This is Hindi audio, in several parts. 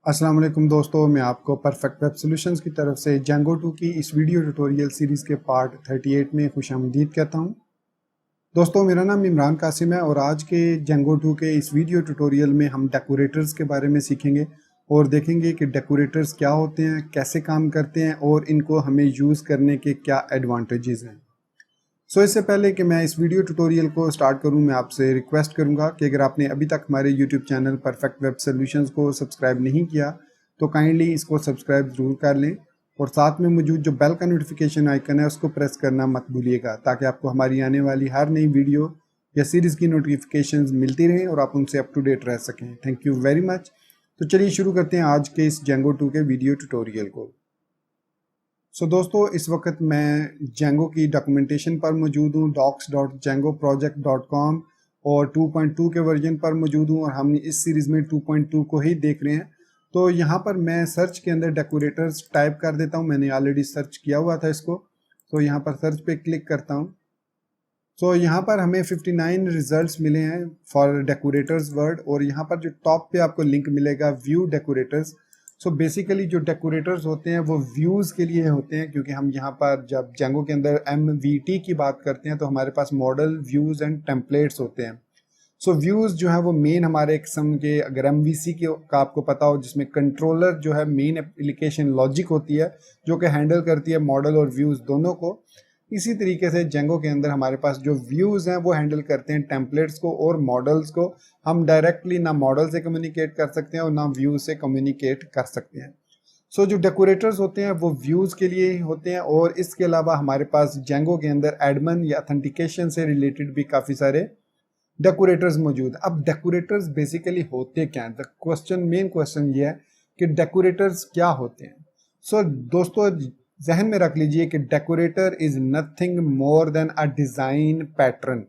अस्सलाम वालेकुम दोस्तों, मैं आपको परफेक्ट वेब सॉल्यूशंस की तरफ से जेंगो 2 की इस वीडियो ट्यूटोरियल सीरीज़ के पार्ट 38 में खुशामदीद कहता हूं। दोस्तों, मेरा नाम इमरान कासिम है और आज के जेंगो 2 के इस वीडियो ट्यूटोरियल में हम डेकोरेटर्स के बारे में सीखेंगे और देखेंगे कि डेकोरेटर्स क्या होते हैं, कैसे काम करते हैं और इनको हमें यूज़ करने के क्या एडवांटेजेस हैं। इससे पहले कि मैं इस वीडियो ट्यूटोरियल को स्टार्ट करूं, मैं आपसे रिक्वेस्ट करूंगा कि अगर आपने अभी तक हमारे YouTube channel perfect web solutions को सब्सक्राइब नहीं किया तो काइंडली इसको सब्सक्राइब ज़रूर कर लें और साथ में मौजूद जो बेल का नोटिफिकेशन आइकन है उसको प्रेस करना मत भूलिएगा, ताकि आपको हमारी आने वाली हर नई वीडियो या सीरीज़ की नोटिफिकेशंस मिलती रहें और आप उनसे अप टू डेट रह सकें। Thank you very much. तो चलिए शुरू करते हैं आज के इस जेंगो 2 के वीडियो ट्यूटोरियल को। दोस्तों, इस वक्त मैं जेंगो की डॉक्यूमेंटेशन पर मौजूद हूँ, docs.djangoproject.com और 2.2 के वर्जन पर मौजूद हूँ और हम इस सीरीज़ में 2.2 को ही देख रहे हैं। तो यहाँ पर मैं सर्च के अंदर डेकोरेटर्स टाइप कर देता हूँ। मैंने ऑलरेडी सर्च किया हुआ था इसको, तो यहाँ पर सर्च पे क्लिक करता हूँ। यहाँ पर हमें 59 रिजल्ट्स मिले हैं फॉर डेकोरेटर्स वर्ड और यहाँ पर जो टॉप पे आपको लिंक मिलेगा व्यू डेकोरेटर्स। बेसिकली जो डेकोरेटर्स होते हैं वो व्यूज़ के लिए होते हैं, क्योंकि हम यहाँ पर जब जेंगो के अंदर MVT की बात करते हैं तो हमारे पास मॉडल, व्यूज़ एंड टेम्पलेट्स होते हैं। व्यूज़ जो है वो मेन हमारे किस्म के, अगर MVC के का आपको पता हो, जिसमें कंट्रोलर जो है मेन एप्लीकेशन लॉजिक होती है जो कि हैंडल करती है मॉडल और व्यूज़ दोनों को। इसी तरीके से जेंगो के अंदर हमारे पास जो व्यूज़ हैं वो हैंडल करते हैं टेम्पलेट्स को और मॉडल्स को। हम डायरेक्टली ना मॉडल से कम्युनिकेट कर सकते हैं और ना व्यू से कम्युनिकेट कर सकते हैं। जो डेकोरेटर्स होते हैं वो व्यूज़ के लिए ही होते हैं और इसके अलावा हमारे पास जेंगो के अंदर एडमिन या ऑथेंटिकेशन से रिलेटेड भी काफ़ी सारे डेकोरेटर्स मौजूद। अब डेकोरेटर्स बेसिकली होते क्या हैं? मेन क्वेश्चन ये है कि डेकोरेटर्स क्या होते हैं। दोस्तों, जहन में रख लीजिए कि decorator is nothing more than a design pattern.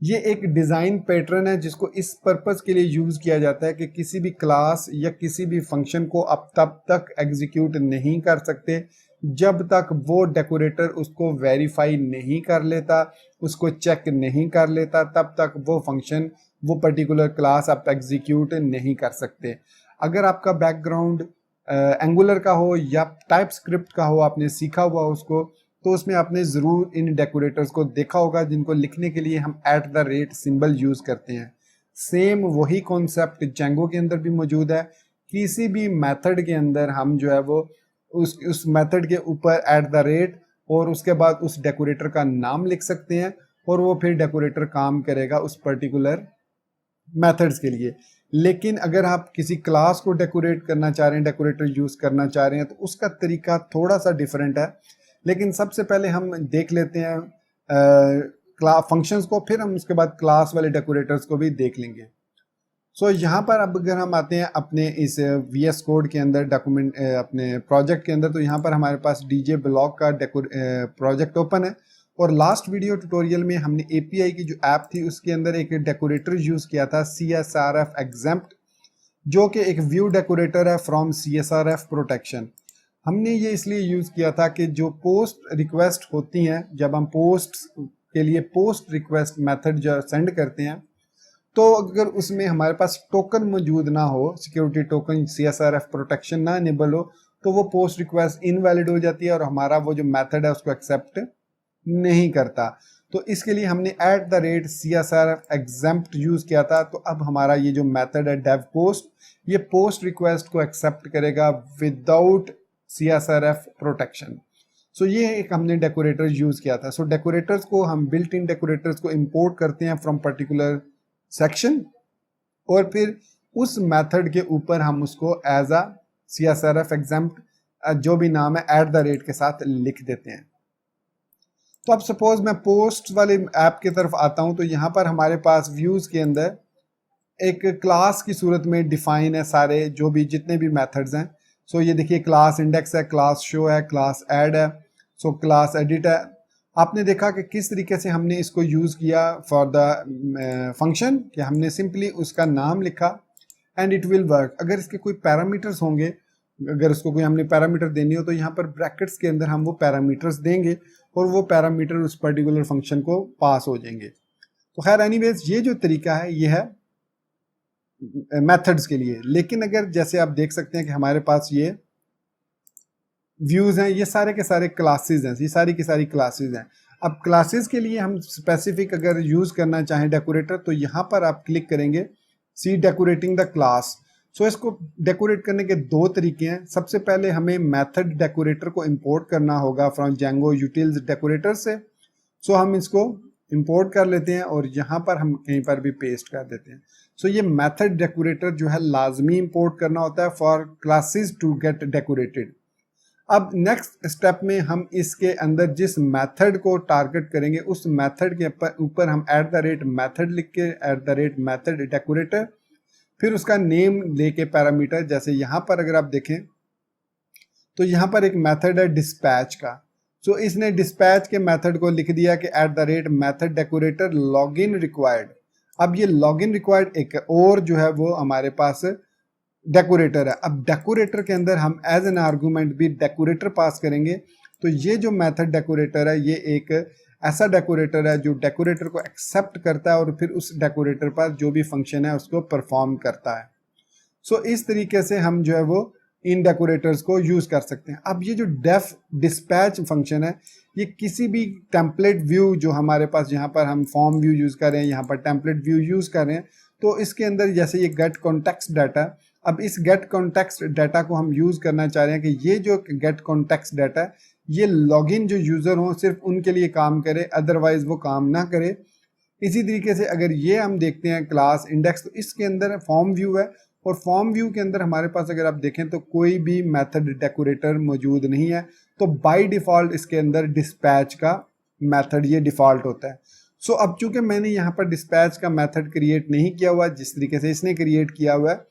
ये एक डिजाइन पैटर्न है जिसको इस पर्पस के लिए यूज किया जाता है कि किसी भी क्लास या किसी भी फंक्शन को आप तब तक एग्जीक्यूट नहीं कर सकते जब तक वो डेकोरेटर उसको वेरीफाई नहीं कर लेता, उसको चेक नहीं कर लेता, तब तक वो फंक्शन, वो पर्टिकुलर क्लास आप एग्जीक्यूट नहीं कर सकते। अगर आपका बैकग्राउंड एंगुलर का हो या टाइप स्क्रिप्ट का हो, आपने सीखा हुआ उसको, तो उसमें आपने ज़रूर इन डेकोरेटर्स को देखा होगा जिनको लिखने के लिए हम @ सिंबल यूज़ करते हैं। सेम वही कॉन्सेप्ट जेंगो के अंदर भी मौजूद है। किसी भी मेथड के अंदर हम जो है वो उस मेथड के ऊपर @ और उसके बाद उस डेकोरेटर का नाम लिख सकते हैं और वो फिर डेकोरेटर काम करेगा उस पर्टिकुलर मेथड्स के लिए। लेकिन अगर आप किसी क्लास को डेकोरेट करना चाह रहे हैं, डेकोरेटर यूज़ करना चाह रहे हैं, तो उसका तरीका थोड़ा सा डिफरेंट है। लेकिन सबसे पहले हम देख लेते हैं फंक्शंस को, फिर हम उसके बाद क्लास वाले डेकोरेटर्स को भी देख लेंगे। यहाँ पर अब अगर हम आते हैं अपने इस VS कोड के अंदर, डॉक्यूमेंट अपने प्रोजेक्ट के अंदर, तो यहाँ पर हमारे पास DJ ब्लॉक का प्रोजेक्ट ओपन है और लास्ट वीडियो ट्यूटोरियल में हमने API की जो ऐप थी उसके अंदर एक डेकोरेटर यूज़ किया था, CSRF exempt, जो कि एक व्यू डेकोरेटर है फ्रॉम CSRF प्रोटेक्शन। हमने ये इसलिए यूज़ किया था कि जो पोस्ट रिक्वेस्ट होती हैं, जब हम पोस्ट के लिए पोस्ट रिक्वेस्ट मेथड जो सेंड करते हैं, तो अगर उसमें हमारे पास टोकन मौजूद ना हो, सिक्योरिटी टोकन, CSRF प्रोटेक्शन ना इनेबल हो, तो वो पोस्ट रिक्वेस्ट इनवैलिड हो जाती है और हमारा वो जो मेथड है उसको एक्सेप्ट नहीं करता। तो इसके लिए हमने @CSRF exempt यूज़ किया था। तो अब हमारा ये जो मेथड है डेव पोस्ट, ये पोस्ट रिक्वेस्ट को एक्सेप्ट करेगा विदाउट CSRF प्रोटेक्शन। ये एक हमने डेकोरेटर यूज़ किया था। डेकोरेटर्स को हम बिल्ट इन डेकोरेटर्स को इंपोर्ट करते हैं फ्रॉम पर्टिकुलर सेक्शन और फिर उस मेथड के ऊपर हम उसको एज अ CSRF exempt जो भी नाम है @ के साथ लिख देते हैं। तो अब सपोज मैं पोस्ट वाले ऐप की तरफ आता हूं, तो यहाँ पर हमारे पास व्यूज़ के अंदर एक क्लास की सूरत में डिफाइन है सारे जो भी जितने भी मेथड्स हैं। ये देखिए, क्लास इंडेक्स है, क्लास शो है, क्लास ऐड है, क्लास एडिट है। आपने देखा कि किस तरीके से हमने इसको यूज़ किया फॉर द फंक्शन, कि हमने सिंपली उसका नाम लिखा एंड इट विल वर्क। अगर इसके कोई पैरामीटर्स होंगे, अगर उसको कोई हमने पैरामीटर देनी हो, तो यहाँ पर ब्रैकेट्स के अंदर हम वो पैरामीटर्स देंगे और वो पैरामीटर उस पर्टिकुलर फंक्शन को पास हो जाएंगे। तो खैर एनीवेज, ये जो तरीका है ये है मेथड्स के लिए। लेकिन अगर जैसे आप देख सकते हैं कि हमारे पास ये व्यूज हैं, ये सारे के सारे क्लासेस हैं, ये सारी की सारी क्लासेस हैं। अब क्लासेस के लिए हम स्पेसिफिक अगर यूज करना चाहें डेकोरेटर, तो यहाँ पर आप क्लिक करेंगे सी डेकोरेटिंग द क्लास। सो इसको डेकोरेट करने के दो तरीके हैं। सबसे पहले हमें मेथड डेकोरेटर को इंपोर्ट करना होगा फ्रॉम जेंगो यूटिल्स डेकोरेटर से। सो हम इसको इंपोर्ट कर लेते हैं और यहाँ पर हम कहीं पर भी पेस्ट कर देते हैं। सो ये मेथड डेकोरेटर जो है लाजमी इंपोर्ट करना होता है for classes to get decorated. अब नेक्स्ट स्टेप में हम इसके अंदर जिस मेथड को टारगेट करेंगे उस मेथड के ऊपर हम @मेथड लिख के @मेथड डेकोरेटर, फिर उसका नेम लेके पैरामीटर, जैसे यहाँ पर अगर आप देखें तो यहाँ पर एक मेथड है डिस्पैच का। सो इसने डिस्पैच के मेथड को लिख दिया कि @मेथड डेकोरेटर लॉगिन रिक्वायर्ड। अब ये लॉगिन रिक्वायर्ड एक और जो है वो हमारे पास डेकोरेटर है। अब डेकोरेटर के अंदर हम एज एन आर्गूमेंट भी डेकोरेटर पास करेंगे। तो ये जो मेथड डेकोरेटर है ये एक ऐसा डेकोरेटर है जो डेकोरेटर को एक्सेप्ट करता है और फिर उस डेकोरेटर पर जो भी फंक्शन है उसको परफॉर्म करता है। सो इस तरीके से हम जो है वो इन डेकोरेटर्स को यूज कर सकते हैं। अब ये जो डेफ डिस्पैच फंक्शन है ये किसी भी टेम्पलेट व्यू जो हमारे पास, यहाँ पर हम फॉर्म व्यू यूज कर रहे हैं, यहाँ पर टेम्पलेट व्यू यूज कर रहे हैं, तो इसके अंदर जैसे ये गेट कॉन्टेक्स्ट डाटा, अब इस गेट कॉन्टेक्स्ट डाटा को हम यूज करना चाह रहे हैं कि ये जो गेट कॉन्टेक्स्ट डाटा ये लॉगिन जो यूजर हो सिर्फ उनके लिए काम करे, अदरवाइज वो काम ना करे। इसी तरीके से अगर ये हम देखते हैं क्लास इंडेक्स, तो इसके अंदर फॉर्म व्यू है और फॉर्म व्यू के अंदर हमारे पास अगर आप देखें तो कोई भी मेथड डेकोरेटर मौजूद नहीं है। तो बाय डिफॉल्ट इसके अंदर डिस्पैच का मेथड ये डिफॉल्ट होता है। सो अब चूंकि मैंने यहाँ पर डिस्पैच का मेथड क्रिएट नहीं किया हुआ जिस तरीके से इसने क्रिएट किया हुआ है,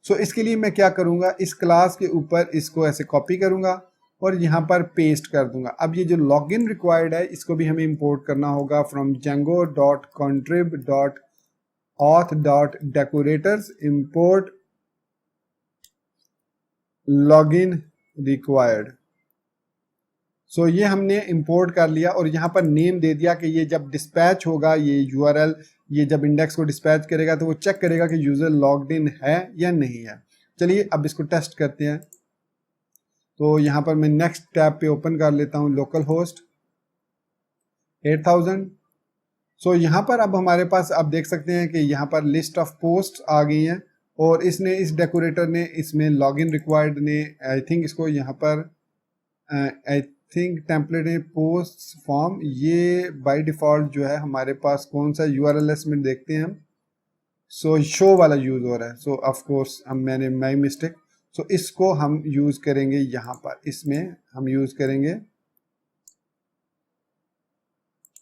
सो इसके लिए मैं क्या करूँगा, इस क्लास के ऊपर इसको ऐसे कॉपी करूँगा और यहाँ पर पेस्ट कर दूंगा। अब ये जो लॉगिन रिक्वायर्ड है इसको भी हमें इंपोर्ट करना होगा from django.contrib.auth.decorators import login required. So ये हमने इंपोर्ट कर लिया और यहाँ पर नेम दे दिया कि ये जब डिस्पैच होगा, ये यूआरएल ये जब इंडेक्स को डिस्पैच करेगा तो वो चेक करेगा कि यूजर लॉग्ड इन है या नहीं है। चलिए अब इसको टेस्ट करते हैं। तो यहाँ पर मैं नेक्स्ट टैब पे ओपन कर लेता हूँ लोकल होस्ट 8000। सो यहाँ पर अब हमारे पास आप देख सकते हैं कि यहाँ पर लिस्ट ऑफ पोस्ट आ गई हैं और इसने इस डेकोरेटर ने इसमें लॉगिन रिक्वायर्ड ने आई थिंक इसको यहाँ पर आई थिंक टेम्पलेट है पोस्ट फॉर्म, ये बाय डिफॉल्ट जो है हमारे पास कौन सा यूआरएल में देखते हैं हम। सो शो वाला यूज हो रहा है। सो ऑफ कोर्स हम मैंने माई मिस्टेक। सो इसको हम यूज करेंगे यहाँ पर, इसमें हम यूज करेंगे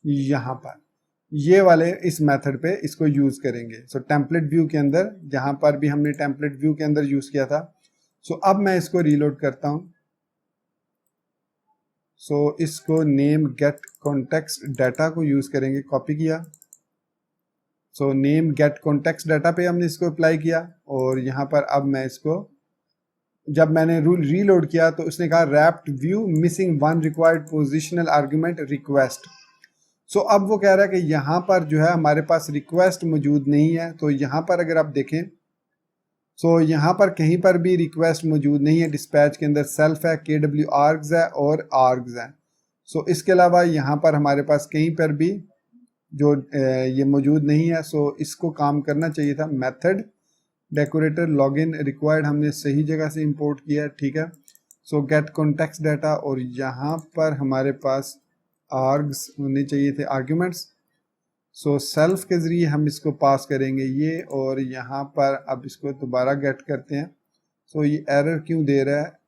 यहाँ पर ये वाले इस मेथड पे इसको यूज करेंगे। सो टेम्पलेट व्यू के अंदर जहां पर भी हमने टेम्पलेट व्यू के अंदर यूज किया था। सो अब मैं इसको रीलोड करता हूं। सो इसको नेम गेट कॉन्टेक्स्ट डाटा को यूज करेंगे, कॉपी किया। So name gate context data पे हमने इसको अप्लाई किया और यहाँ पर अब मैं इसको जब मैंने रीलोड किया तो उसने कहा wrapped view missing one required positional argument request. So अब वो कह रहा है कि यहाँ पर जो है हमारे पास रिक्वेस्ट मौजूद नहीं है। तो यहाँ पर अगर आप देखें सो यहाँ पर कहीं पर भी रिक्वेस्ट मौजूद नहीं है। डिस्पैच के अंदर सेल्फ है, KW आर्ग्स है और आर्ग्स है। सो इसके अलावा यहाँ पर हमारे पास कहीं पर भी जो ये मौजूद नहीं है। सो इसको काम करना चाहिए था। मेथड डेकोरेटर लॉगिन रिक्वायर्ड हमने सही जगह से इंपोर्ट किया है, ठीक है। सो गेट कॉन्टेक्स्ट डाटा और यहाँ पर हमारे पास आर्ग्स होने चाहिए थे, आर्ग्यूमेंट्स। सो सेल्फ के जरिए हम इसको पास करेंगे ये, और यहाँ पर अब इसको दोबारा गेट करते हैं। सो ये एरर क्यों दे रहा है।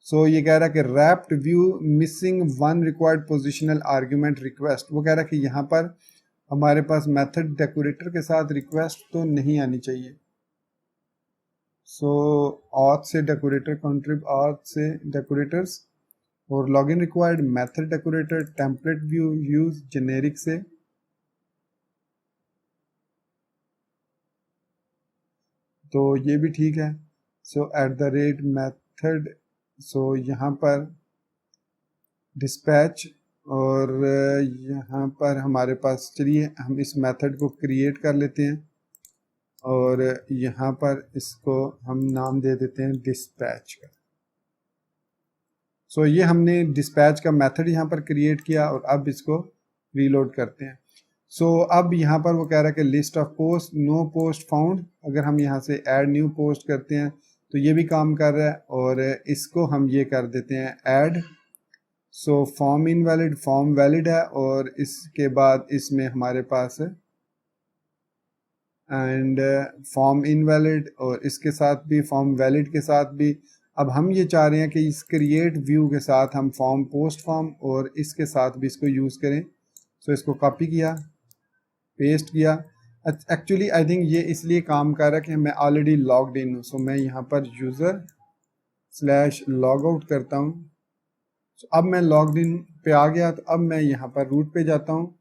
सो ये कह रहा है कि wrapped view missing one required positional argument request. वो कह रहा है कि यहाँ पर हमारे पास मेथड डेकोरेटर के साथ रिक्वेस्ट तो नहीं आनी चाहिए। सो ऑथ से डेकोरेटर कॉन्ट्रिब ऑथ से डेकोरेटर्स और login required method decorator template view use generic से। तो ये भी ठीक है। सो @मेथड, सो यहाँ पर डिस्पैच और यहाँ पर हमारे पास, चलिए हम इस मेथड को क्रिएट कर लेते हैं। और यहाँ पर इसको हम नाम दे देते हैं डिस्पैच का। सो ये हमने डिस्पैच का मेथड यहाँ पर क्रिएट किया और अब इसको रीलोड करते हैं। सो अब यहाँ पर वो कह रहा है कि list of post, no post found. अगर हम यहाँ से ऐड न्यू पोस्ट करते हैं तो ये भी काम कर रहा है, और इसको हम ये कर देते हैं add. So form invalid, form valid है, और इसके बाद इसमें हमारे पास है एंड फॉर्म इनवैलिड, और इसके साथ भी फॉर्म वैलिड के साथ भी। अब हम ये चाह रहे हैं कि इस क्रिएट व्यू के साथ हम फॉर्म पोस्ट फॉर्म और इसके साथ भी इसको यूज़ करें। सो इसको कॉपी किया, पेस्ट किया। एक्चुअली आई थिंक ये इसलिए काम कर रहा है कि मैं ऑलरेडी लॉग्ड इन हूँ। सो मैं यहाँ पर यूज़र स्लैश लॉग आउट करता हूँ। सो अब मैं लॉग्ड इन पे आ गया, तो अब मैं यहाँ पर रूट पे जाता हूँ।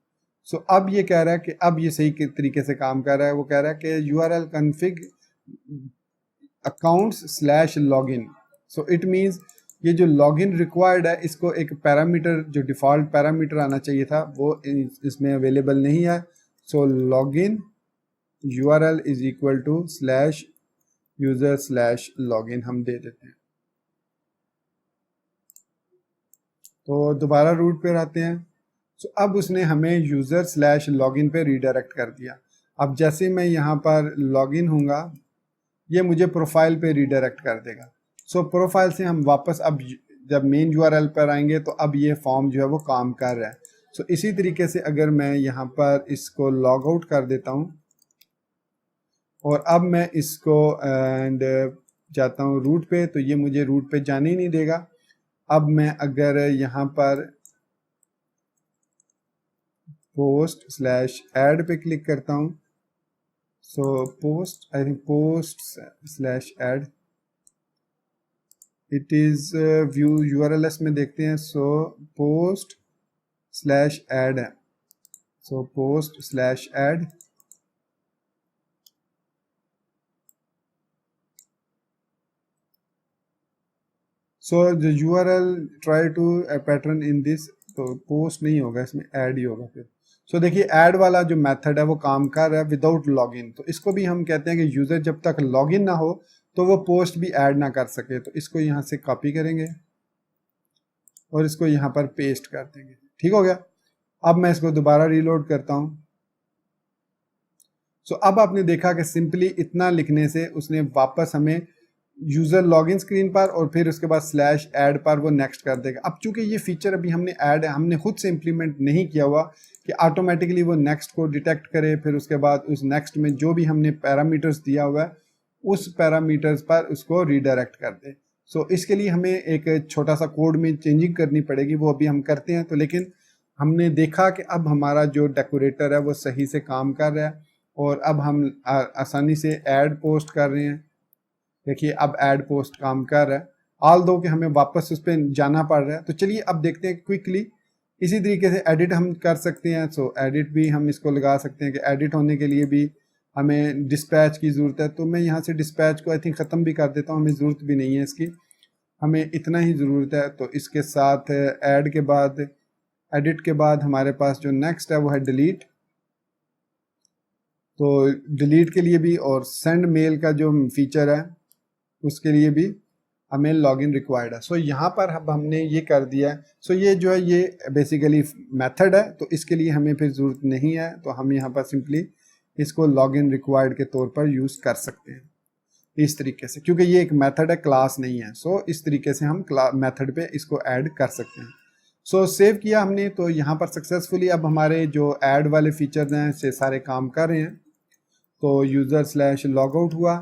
सो अब ये कह रहा है कि अब ये सही तरीके से काम कर रहा है। वो कह रहा है कि URL config accounts slash login. So it means ये जो लॉगिन रिक्वायर्ड है, इसको एक पैरामीटर, जो डिफ़ॉल्ट पैरामीटर आना चाहिए था, वो इसमें अवेलेबल नहीं है। So login URL is equal to slash user slash login हम दे देते हैं। तो दोबारा रूट पे आते हैं। सो अब उसने हमें यूज़र स्लैश लॉगिन पे रीडायरेक्ट कर दिया। अब जैसे मैं यहाँ पर लॉगिन हूँगा, ये मुझे प्रोफाइल पे रीडायरेक्ट कर देगा। सो प्रोफाइल से हम वापस अब जब मेन URL पर आएंगे तो अब ये फॉर्म जो है वो काम कर रहा है। सो इसी तरीके से अगर मैं यहाँ पर इसको लॉग आउट कर देता हूँ और अब मैं इसको एंड जाता हूँ रूट पे, तो ये मुझे रूट पे जाने ही नहीं देगा। अब मैं अगर यहाँ पर पोस्ट स्लैश ऐड पे क्लिक करता हूँ, so post, I think post slash add, it is view URLs में देखते हैं। सो पोस्ट स्लैश ऐड है, so post slash add. So the URL try to pattern in this, तो पोस्ट नहीं होगा, इसमें ऐड ही होगा फिर। सो देखिए ऐड वाला जो मेथड है वो काम कर रहा है विदाउट लॉगिन। तो इसको भी हम कहते हैं कि यूज़र जब तक लॉगिन ना हो तो वो पोस्ट भी ऐड ना कर सके। तो इसको यहाँ से कॉपी करेंगे और इसको यहाँ पर पेस्ट कर देंगे। ठीक हो गया। अब मैं इसको दोबारा रीलोड करता हूँ। सो अब आपने देखा कि सिंपली इतना लिखने से उसने वापस हमें यूज़र लॉगिन स्क्रीन पर और फिर उसके बाद स्लैश ऐड पर वो नेक्स्ट कर देगा। अब चूंकि ये फीचर अभी हमने ऐड है, हमने खुद से इम्प्लीमेंट नहीं किया हुआ कि ऑटोमेटिकली वो नेक्स्ट को डिटेक्ट करे, फिर उसके बाद उस नेक्स्ट में जो भी हमने पैरामीटर्स दिया हुआ है उस पैरामीटर्स पर उसको रीडायरेक्ट कर दे। सो इसके लिए हमें एक छोटा सा कोड में चेंजिंग करनी पड़ेगी, वो अभी हम करते हैं। तो लेकिन हमने देखा कि अब हमारा जो डेकोरेटर है वो सही से काम कर रहा है और अब हम आसानी से ऐड पोस्ट कर रहे हैं। देखिए अब ऐड पोस्ट काम कर रहा है, ऑल दो कि हमें वापस उस पर जाना पड़ रहा है। तो चलिए अब देखते हैं क्विकली। इसी तरीके से एडिट हम कर सकते हैं। सो एडिट भी हम इसको लगा सकते हैं कि एडिट होने के लिए भी हमें डिस्पैच की ज़रूरत है। तो मैं यहाँ से डिस्पैच को आई थिंक ख़त्म भी कर देता हूँ, हमें ज़रूरत भी नहीं है इसकी, हमें इतना ही ज़रूरत है। तो इसके साथ ऐड के बाद, एडिट के बाद हमारे पास जो नेक्स्ट है वो है डिलीट। तो डिलीट के लिए भी और सेंड मेल का जो फीचर है उसके लिए भी हमें लॉगिन रिक्वायर्ड है। सो यहाँ पर अब हमने ये कर दिया है। सो ये जो है ये बेसिकली मेथड है, तो इसके लिए हमें फिर ज़रूरत नहीं है। तो हम यहाँ पर सिंपली इसको लॉगिन रिक्वायर्ड के तौर पर यूज़ कर सकते हैं इस तरीके से, क्योंकि ये एक मेथड है, क्लास नहीं है। सो इस तरीके से हम मेथड पे इसको ऐड कर सकते हैं। सो सेव किया हमने, तो यहाँ पर सक्सेसफुली अब हमारे जो ऐड वाले फीचर्स हैं से सारे काम कर रहे हैं। तो यूज़र स्लैश लॉग आउट हुआ।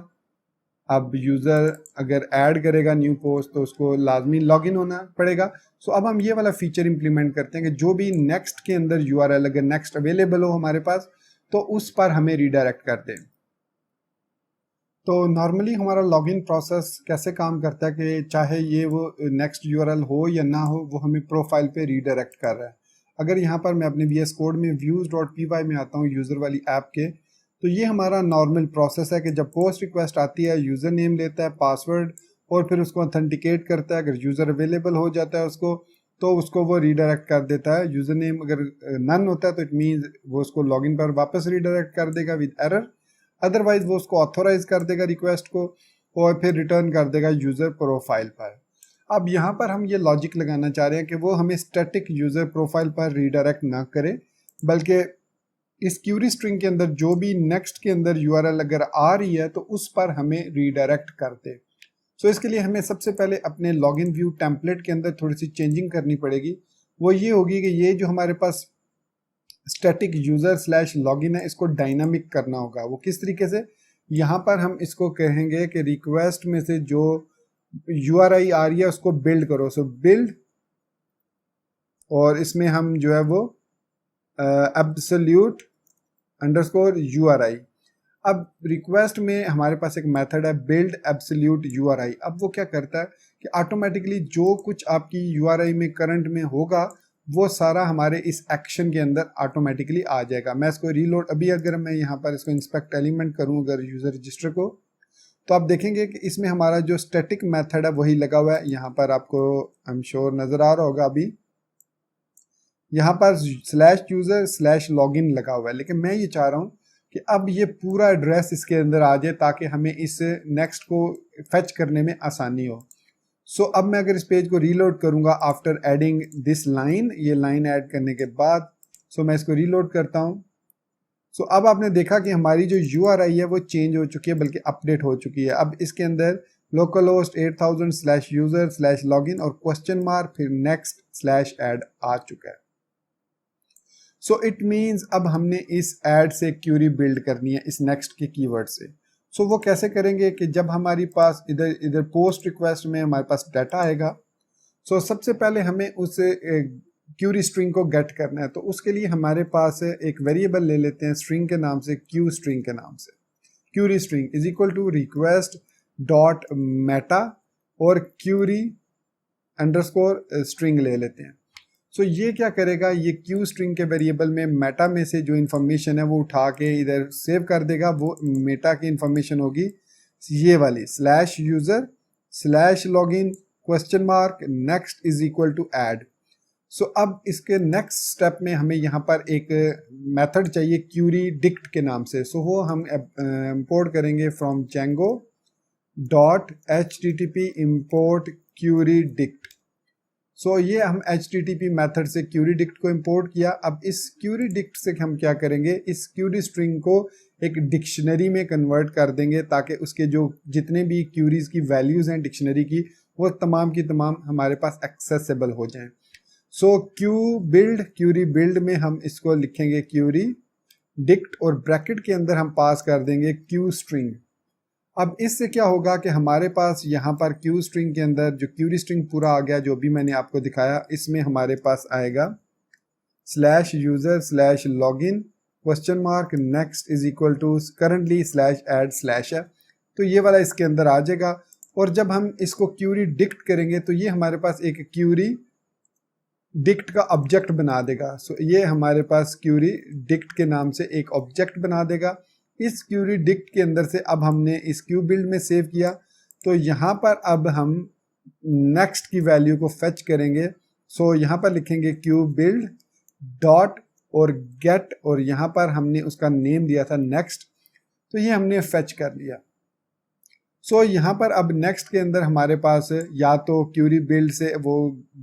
अब यूज़र अगर ऐड करेगा न्यू पोस्ट तो उसको लाजमी लॉगिन होना पड़ेगा। सो अब हम ये वाला फीचर इंप्लीमेंट करते हैं कि जो भी नेक्स्ट के अंदर URL अगर नेक्स्ट अवेलेबल हो हमारे पास तो उस पर हमें रीडायरेक्ट कर दें। तो नॉर्मली हमारा लॉगिन प्रोसेस कैसे काम करता है कि चाहे ये वो नेक्स्ट URL हो या ना हो, वो हमें प्रोफाइल पे रीडायरेक्ट कर रहा है। अगर यहाँ पर मैं अपने VS कोड में views.py में आता हूँ यूज़र वाली ऐप के, तो ये हमारा नॉर्मल प्रोसेस है कि जब पोस्ट रिक्वेस्ट आती है यूज़र नेम लेता है, पासवर्ड, और फिर उसको ऑथेंटिकेट करता है। अगर यूज़र अवेलेबल हो जाता है उसको, तो उसको वो रीडायरेक्ट कर देता है। यूज़र नेम अगर नन होता है तो इट मीन्स वो उसको लॉगिन पर वापस रीडायरेक्ट कर देगा विद एरर। अदरवाइज वो उसको ऑथोराइज कर देगा रिक्वेस्ट को और फिर रिटर्न कर देगा यूज़र प्रोफाइल पर। अब यहाँ पर हम ये लॉजिक लगाना चाह रहे हैं कि वो हमें स्टैटिक यूज़र प्रोफाइल पर रीडायरेक्ट ना करे, बल्कि इस क्यूरी स्ट्रिंग के अंदर जो भी नेक्स्ट के अंदर यूआरएल अगर आ रही है तो उस पर हमें रीडायरेक्ट कर दे। सो इसके लिए हमें सबसे पहले अपने लॉगिन व्यू टेम्पलेट के अंदर थोड़ी सी चेंजिंग करनी पड़ेगी। वो ये होगी कि ये जो हमारे पास स्टैटिक यूज़र स्लैश लॉगिन है इसको डायनामिक करना होगा। वो किस तरीके से, यहाँ पर हम इसको कहेंगे कि रिक्वेस्ट में से जो यूआरआई आ रही है उसको बिल्ड करो। सो बिल्ड, और इसमें हम जो है वो एब्सोल्यूट अंडरस्कोर यूआरआई। अब रिक्वेस्ट में हमारे पास एक मेथड है बिल्ड एब्सोल्यूट यूआरआई। अब वो क्या करता है कि ऑटोमेटिकली जो कुछ आपकी यूआरआई में करंट में होगा वो सारा हमारे इस एक्शन के अंदर ऑटोमेटिकली आ जाएगा। मैं इसको रीलोड, अभी अगर मैं यहाँ पर इसको इंस्पेक्ट एलिमेंट करूँ अगर यूज़र रजिस्टर को, तो आप देखेंगे कि इसमें हमारा जो स्टैटिक मेथड है वही लगा हुआ है। यहाँ पर आपको आई एम श्योर नज़र आ रहा होगा अभी, यहाँ पर स्लैश यूज़र स्लैश लॉगिन लगा हुआ है, लेकिन मैं ये चाह रहा हूँ कि अब ये पूरा एड्रेस इसके अंदर आ जाए ताकि हमें इस नेक्स्ट को फेच करने में आसानी हो। सो अब मैं अगर इस पेज को रीलोड करूँगा आफ्टर एडिंग दिस लाइन, ये लाइन ऐड करने के बाद, सो मैं इसको रीलोड करता हूँ। सो अब आपने देखा कि हमारी जो यूआरआई है वो चेंज हो चुकी है, बल्कि अपडेट हो चुकी है। अब इसके अंदर local host 8000 slash user slash login और क्वेश्चन मार्क फिर नेक्स्ट स्लैश ऐड आ चुका है। सो इट मीन्स अब हमने इस ऐड से क्यूरी बिल्ड करनी है इस नेक्स्ट के कीवर्ड से। सो वो कैसे करेंगे कि जब हमारी पास इधर पोस्ट रिक्वेस्ट में हमारे पास डाटा आएगा, सो सबसे पहले हमें उस क्यूरी स्ट्रिंग को गेट करना है। तो उसके लिए हमारे पास एक वेरिएबल ले लेते हैं स्ट्रिंग के नाम से, क्यू स्ट्रिंग के नाम से। Query string is equal to request dot meta और क्यूरी अंडरस्कोर स्ट्रिंग ले लेते हैं। सो ये क्या करेगा, ये क्यू स्ट्रिंग के वेरिएबल में मेटा में से जो इन्फॉर्मेशन है वो उठा के इधर सेव कर देगा। वो मेटा की इन्फॉर्मेशन होगी ये वाली slash user slash login question mark next is equal to add. So अब इसके नेक्स्ट स्टेप में हमें यहाँ पर एक मेथड चाहिए क्यूरी डिक्ट के नाम से। सो वो हम इंपोर्ट करेंगे from Django dot http import query dict. So ये हम http मेथड से क्यूरी डिक्ट को इंपोर्ट किया। अब इस क्यूरी डिक्ट से हम क्या करेंगे, इस क्यूरी स्ट्रिंग को एक डिक्शनरी में कन्वर्ट कर देंगे ताकि उसके जो जितने भी क्यूरीज की वैल्यूज़ हैं डिक्शनरी की वो तमाम की तमाम हमारे पास एक्सेसिबल हो जाएं। सो क्यूरी बिल्ड में हम इसको लिखेंगे क्यूरी डिक्ट और ब्रैकेट के अंदर हम पास कर देंगे क्यू स्ट्रिंग। अब इससे क्या होगा कि हमारे पास यहाँ पर क्यू स्ट्रिंग के अंदर जो क्यूरी स्ट्रिंग पूरा आ गया जो भी मैंने आपको दिखाया, इसमें हमारे पास आएगा slash user slash login question mark next is equal to currently slash add slash है। तो ये वाला इसके अंदर आ जाएगा। और जब हम इसको क्यूरी डिक्ट करेंगे तो ये हमारे पास एक क्यूरी डिक्ट का ऑब्जेक्ट बना देगा। सो ये हमारे पास क्यूरी डिक्ट के नाम से एक ऑब्जेक्ट बना देगा। इस क्यूरी डिक्ट के अंदर से अब हमने इस क्यू बिल्ड में सेव किया, तो यहाँ पर अब हम नेक्स्ट की वैल्यू को फेच करेंगे। सो यहाँ पर लिखेंगे क्यू बिल्ड डॉट और गेट, और यहाँ पर हमने उसका नेम दिया था नेक्स्ट, तो ये हमने फेच कर लिया। सो यहाँ पर अब नेक्स्ट के अंदर हमारे पास या तो क्यूरी बिल्ड से वो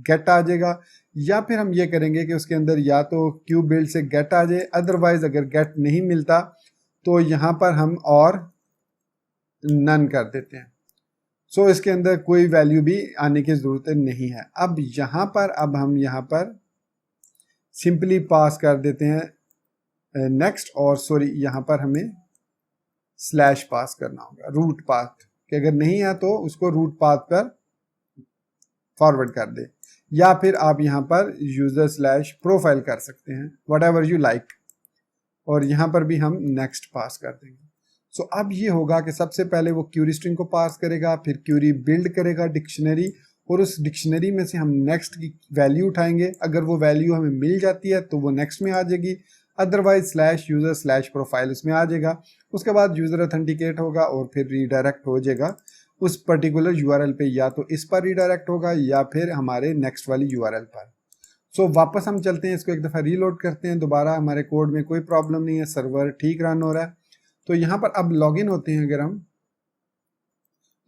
गेट आ जाएगा, या फिर हम ये करेंगे कि उसके अंदर या तो क्यू बिल्ड से गेट आ जाए, अदरवाइज अगर गेट नहीं मिलता तो यहाँ पर हम और नन कर देते हैं। सो इसके अंदर कोई वैल्यू भी आने की ज़रूरत नहीं है। अब यहाँ पर अब हम यहाँ पर सिंपली पास कर देते हैं नेक्स्ट, और सॉरी यहाँ पर हमें स्लैश पास करना होगा रूट पाथ, कि अगर नहीं है तो उसको रूट पाथ पर फॉरवर्ड कर दे, या फिर आप यहाँ पर यूज़र स्लैश प्रोफाइल कर सकते हैं, वट एवर यू लाइक, और यहाँ पर भी हम नेक्स्ट पास कर देंगे। सो अब ये होगा कि सबसे पहले वो क्यूरी स्ट्रिंग को पास करेगा, फिर क्यूरी बिल्ड करेगा डिक्शनरी, और उस डिक्शनरी में से हम नेक्स्ट की वैल्यू उठाएंगे। अगर वो वैल्यू हमें मिल जाती है तो वो नेक्स्ट में आ जाएगी, otherwise slash user slash profile उसमें आ जाएगा। उसके बाद यूज़र ऑथेंटिकेट होगा और फिर रीडायरेक्ट हो जाएगा उस पर्टिकुलर यूआरएल पे, या तो इस पर रीडायरेक्ट होगा या फिर हमारे नेक्स्ट वाली यूआरएल पर। सो वापस हम चलते हैं, इसको एक दफ़ा रीलोड करते हैं दोबारा। हमारे कोड में कोई प्रॉब्लम नहीं है, सर्वर ठीक रन हो रहा है। तो यहाँ पर अब लॉगिन होते हैं अगर हम,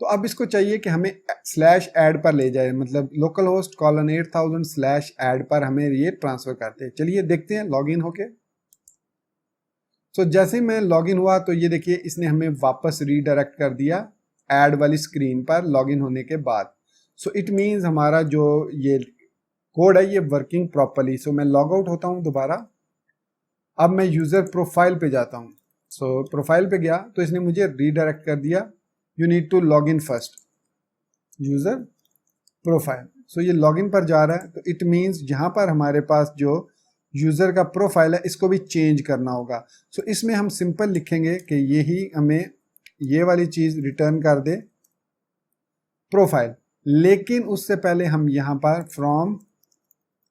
तो अब इसको चाहिए कि हमें /add पर ले जाए, मतलब localhost:8000/add पर हमें ये ट्रांसफर करते हैं। चलिए देखते हैं लॉगिन होके। तो जैसे मैं लॉगिन हुआ तो ये देखिए इसने हमें वापस रीडायरेक्ट कर दिया ऐड वाली स्क्रीन पर लॉगिन होने के बाद। सो इट मीन्स हमारा जो ये कोड है ये वर्किंग प्रॉपरली। सो मैं लॉग आउट होता हूँ दोबारा। अब मैं यूजर प्रोफाइल पे जाता हूँ। सो प्रोफाइल पे गया तो इसने मुझे रीडायरेक्ट कर दिया, you need to log in first user profile. So ये लॉगिन पर जा रहा है, तो इट मीन्स यहाँ पर हमारे पास जो यूजर का प्रोफाइल है इसको भी चेंज करना होगा। सो इसमें हम सिंपल लिखेंगे कि यही हमें ये वाली चीज रिटर्न कर दे प्रोफाइल, लेकिन उससे पहले हम यहाँ पर फ्रॉम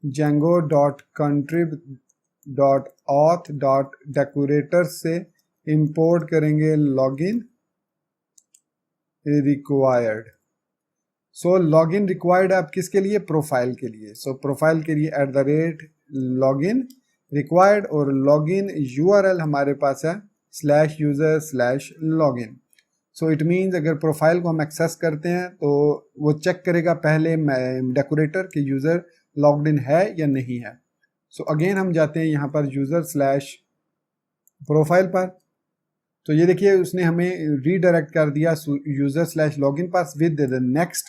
django.contrib.auth.decorator से इंपोर्ट करेंगे लॉगिन रिक्वायर्ड। सो लॉगिन रिक्वायर्ड आप किसके लिए? प्रोफाइल के लिए। सो प्रोफाइल के लिए @login रिक्वायर्ड, और लॉगिन URL हमारे पास है /user/login। सो इट मीन्स अगर प्रोफाइल को हम एक्सेस करते हैं तो वो चेक करेगा पहले डेकोरेटर कि यूज़र लॉग्ड इन है या नहीं है। सो अगेन हम जाते हैं यहाँ पर user/प्रोफाइल पर, तो ये देखिए उसने हमें रीडायरेक्ट कर दिया user/login पर विद द नेक्स्ट,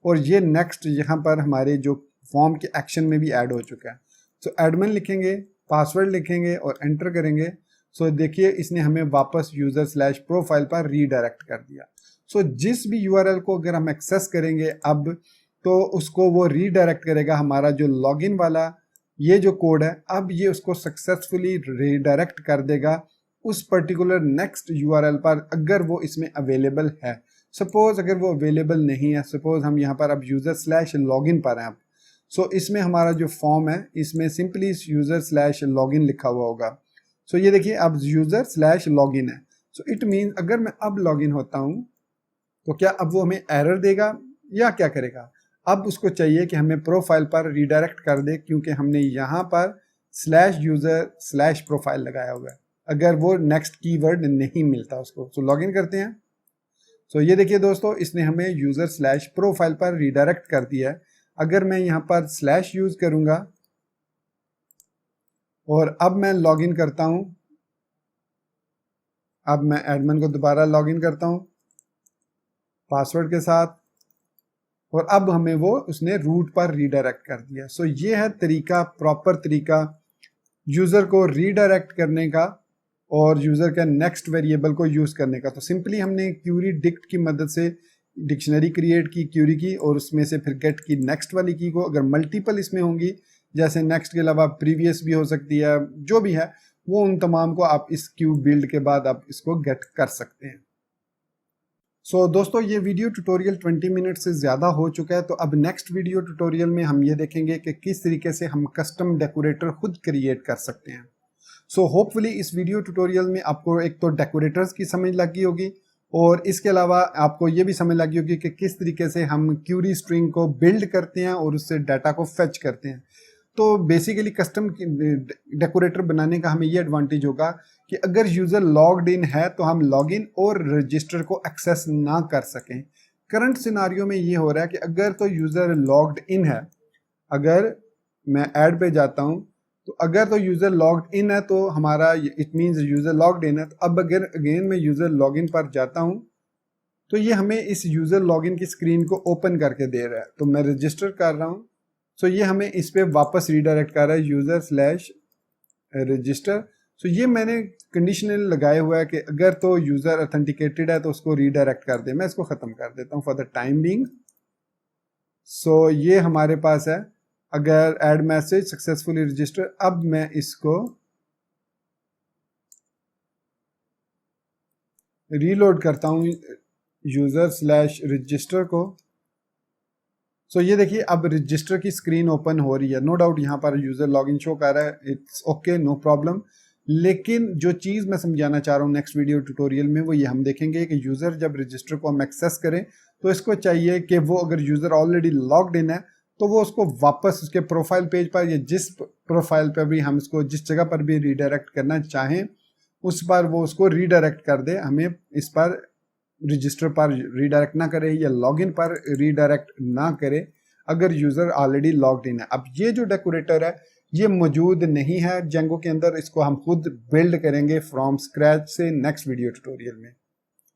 और ये नेक्स्ट यहाँ पर हमारे जो फॉर्म के एक्शन में भी ऐड हो चुका है। सो एडमिन लिखेंगे, पासवर्ड लिखेंगे और एंटर करेंगे। सो देखिए इसने हमें वापस user/प्रोफाइल पर रीडायरेक्ट कर दिया। सो जिस भी URL को अगर हम एक्सेस करेंगे अब, तो उसको वो रीडायरेक्ट करेगा हमारा जो लॉगिन वाला ये जो कोड है, अब ये उसको सक्सेसफुली रीडायरेक्ट कर देगा उस पर्टिकुलर नेक्स्ट URL पर अगर वो इसमें अवेलेबल है। सपोज अगर वो अवेलेबल नहीं है, सपोज हम यहाँ पर अब user/login पर हैं अब, सो इसमें हमारा जो फॉर्म है इसमें सिंपली user/login लिखा हुआ होगा। सो ये देखिए अब user/login है। सो इट मीन अगर मैं अब लॉगिन होता हूँ तो क्या अब वो हमें एरर देगा या क्या करेगा? अब उसको चाहिए कि हमें प्रोफाइल पर रीडायरेक्ट कर दे, क्योंकि हमने यहाँ पर /user/प्रोफाइल लगाया हुआ है, अगर वो नेक्स्ट कीवर्ड नहीं मिलता उसको। सो लॉगिन करते हैं। सो ये देखिए दोस्तों इसने हमें user/प्रोफाइल पर रीडायरेक्ट कर दिया है। अगर मैं यहाँ पर / यूज करूंगा और अब मैं लॉगिन करता हूं, अब मैं एडमिन को दोबारा लॉगिन करता हूं पासवर्ड के साथ, और अब हमें वो उसने रूट पर रीडायरेक्ट कर दिया। सो ये है तरीका, प्रॉपर तरीका यूजर को रीडायरेक्ट करने का और यूजर का नेक्स्ट वेरिएबल को यूज करने का। तो सिंपली हमने क्यूरी डिक्ट की मदद से डिक्शनरी क्रिएट की, क्यूरी की, और उसमें से फिर गेट की नेक्स्ट वाली की को अगर मल्टीपल इसमें होंगी, जैसे नेक्स्ट के अलावा प्रीवियस भी हो सकती है, जो भी है वो उन तमाम को आप इस क्यू बिल्ड के बाद आप इसको गेट कर सकते हैं। सो दोस्तों ये वीडियो ट्यूटोरियल 20 मिनट से ज़्यादा हो चुका है, तो अब नेक्स्ट वीडियो ट्यूटोरियल में हम ये देखेंगे कि किस तरीके से हम कस्टम डेकोरेटर खुद क्रिएट कर सकते हैं। सो होपफुली इस वीडियो ट्यूटोरियल में आपको एक तो डेकोरेटर्स की समझ लग गई होगी, और इसके अलावा आपको ये भी समझ लगी होगी कि किस तरीके से हम क्यूरी स्ट्रिंग को बिल्ड करते हैं और उससे डाटा को फेच करते हैं। तो बेसिकली कस्टम डेकोरेटर बनाने का हमें ये एडवांटेज होगा कि अगर यूज़र लॉग्ड इन है तो हम लॉगिन और रजिस्टर को एक्सेस ना कर सकें। करंट सिनारियो में ये हो रहा है कि अगर तो यूज़र लॉग्ड इन है, अगर मैं ऐड पे जाता हूँ तो अगर तो यूज़र लॉग्ड इन है तो हमारा it means user logged in है। तो अब अगर अगेन मैं यूज़र लॉगिन पर जाता हूँ तो ये हमें इस यूज़र लॉगिन की स्क्रीन को ओपन करके दे रहा है। तो मैं रजिस्टर कर रहा हूँ, सो ये हमें इस पे वापस रीडायरेक्ट कर रहा है user/register। सो ये मैंने कंडीशनल लगाया हुआ है कि अगर तो यूज़र ऑथेंटिकेटेड है तो उसको रीडायरेक्ट कर दे। मैं इसको ख़त्म कर देता हूँ फॉर द टाइम बीइंग। सो ये हमारे पास है, अगर ऐड मैसेज सक्सेसफुली रजिस्टर। अब मैं इसको रीलोड करता हूँ user/register को। सो ये देखिए अब रजिस्टर की स्क्रीन ओपन हो रही है। नो डाउट यहाँ पर यूज़र लॉगिन शो कर रहा है, इट्स ओके, नो प्रॉब्लम। लेकिन जो चीज़ मैं समझाना चाह रहा हूँ नेक्स्ट वीडियो ट्यूटोरियल में वो ये हम देखेंगे कि यूज़र जब रजिस्टर को हम एक्सेस करें तो इसको चाहिए कि वो अगर यूज़र ऑलरेडी लॉग्ड इन है तो वो उसको वापस उसके प्रोफाइल पेज पर या जिस प्रोफाइल पर भी हम इसको जिस जगह पर भी रीडायरेक्ट करना चाहें उस पर वो उसको रीडायरेक्ट कर दे, हमें इस पर रजिस्टर पर रीडायरेक्ट ना करे या लॉगिन पर रीडायरेक्ट ना करे अगर यूज़र ऑलरेडी लॉग्ड इन है। अब ये जो डेकोरेटर है ये मौजूद नहीं है जेंगो के अंदर, इसको हम खुद बिल्ड करेंगे फ्रॉम स्क्रैच से नेक्स्ट वीडियो ट्यूटोरियल में।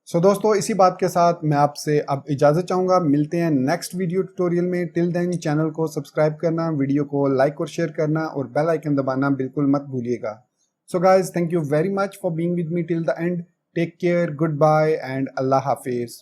सो दोस्तों इसी बात के साथ मैं आपसे अब इजाज़त चाहूँगा, मिलते हैं नेक्स्ट वीडियो ट्यूटोरियल में। टिल देन चैनल को सब्सक्राइब करना, वीडियो को लाइक और शेयर करना और बेल आइकन दबाना बिल्कुल मत भूलिएगा। So guys, thank you very much for being with me till the end. Take care, good bye and अल्लाह हाफिज़।